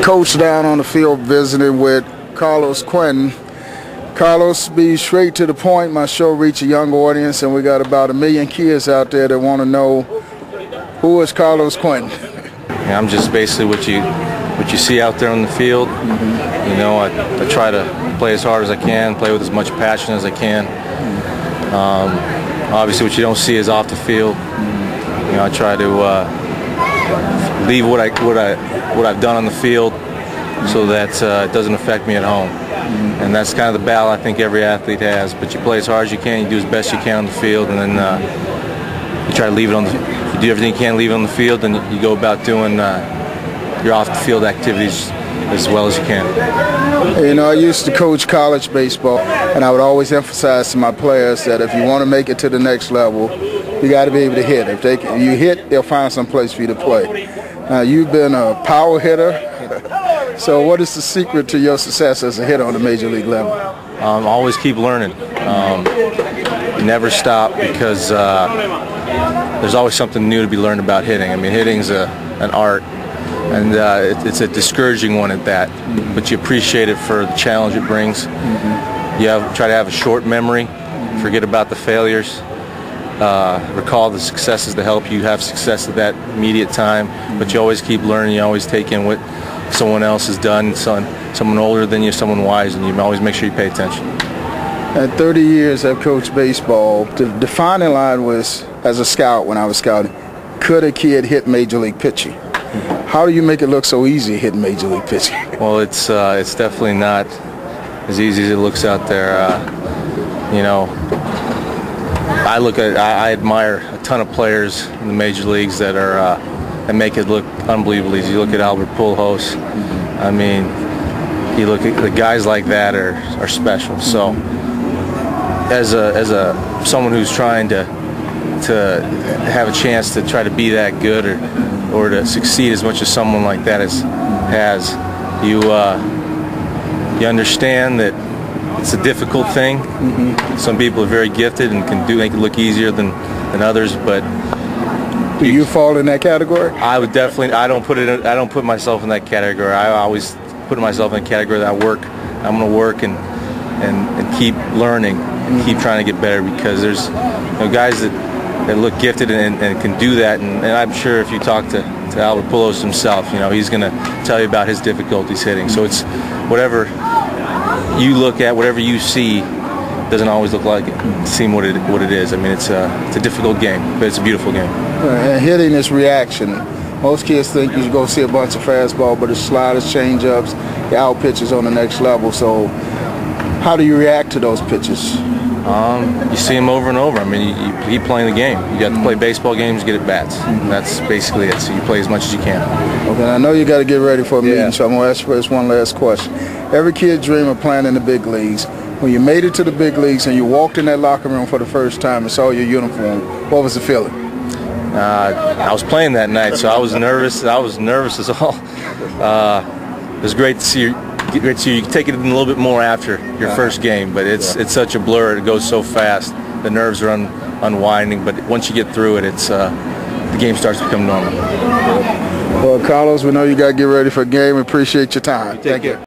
Coach down on the field visiting with Quentin. Carlos, be straight to the point. My show reach a young audience, and we got about 1 million kids out there that want to know, who is Quentin? Yeah, I'm just basically what you see out there on the field. You know, I try to play as hard as I can, play with as much passion as I can. Obviously, what you don't see is off the field. You know, I try to leave what I've done on the field so that it doesn't affect me at home. And that's kind of the battle I think every athlete has. But you play as hard as you can, you do as best you can on the field, and then you try to leave it on the. If you do everything you can, leave it on the field, then you go about doing your off-the-field activities as well as you can. You know, I used to coach college baseball, and I would always emphasize to my players that if you want to make it to the next level, you got to be able to hit. If you hit, they'll find some place for you to play. Now, you've been a power hitter. So what is the secret to your success as a hitter on the major league level? Always keep learning. Never stop, because there's always something new to be learned about hitting. I mean, hitting's an art, and it's a discouraging one at that. But you appreciate it for the challenge it brings. You try to have a short memory, forget about the failures, recall the successes that help you have success at that immediate time. But you always keep learning. You always take in what someone else has done, someone older than you, someone wise, and you always make sure you pay attention. At 30 years I've coached baseball. The defining line was, as a scout, when I was scouting, could a kid hit major league pitching? How do you make it look so easy hitting major league pitching? Well, it's definitely not as easy as it looks out there. You know, I admire a ton of players in the major leagues that that make it look unbelievably easy. You look at Albert Pujols. I mean, you look at the guys like that are special. So, as someone who's trying to have a chance to try to be that good or to succeed as much as someone like that has, you understand that it's a difficult thing. Some people are very gifted and can make it look easier than others, but do you fall in that category? I would definitely. I don't put myself in that category. I always put myself in a category that I'm going to work and keep learning and keep trying to get better, because there's guys that look gifted and can do that, and I'm sure if you talk to Albert Pujols himself, he's going to tell you about his difficulties hitting. So it's whatever you look at, whatever you see, doesn't always look like it. Seem what it is. I mean, it's a difficult game, but it's a beautiful game. And hitting is reaction. Most kids think you go see a bunch of fastball, but it's sliders, change-ups, the out pitches on the next level. So how do you react to those pitches? You see them over and over. I mean, you keep playing the game. You got to play baseball games, get at bats. That's basically it. So you play as much as you can. Okay, I know you got to get ready for a meeting, so I'm going to ask you this one last question. Every kid dreams of playing in the big leagues. When you made it to the big leagues and you walked in that locker room for the first time and saw your uniform, what was the feeling? I was playing that night, so I was nervous. I was nervous as all. It was great to see you. You can take it in a little bit more after your first game, but it's such a blur. It goes so fast. The nerves are unwinding, but once you get through it, the game starts to become normal. Well, Carlos, we know you got to get ready for a game. We appreciate your time. Thank you.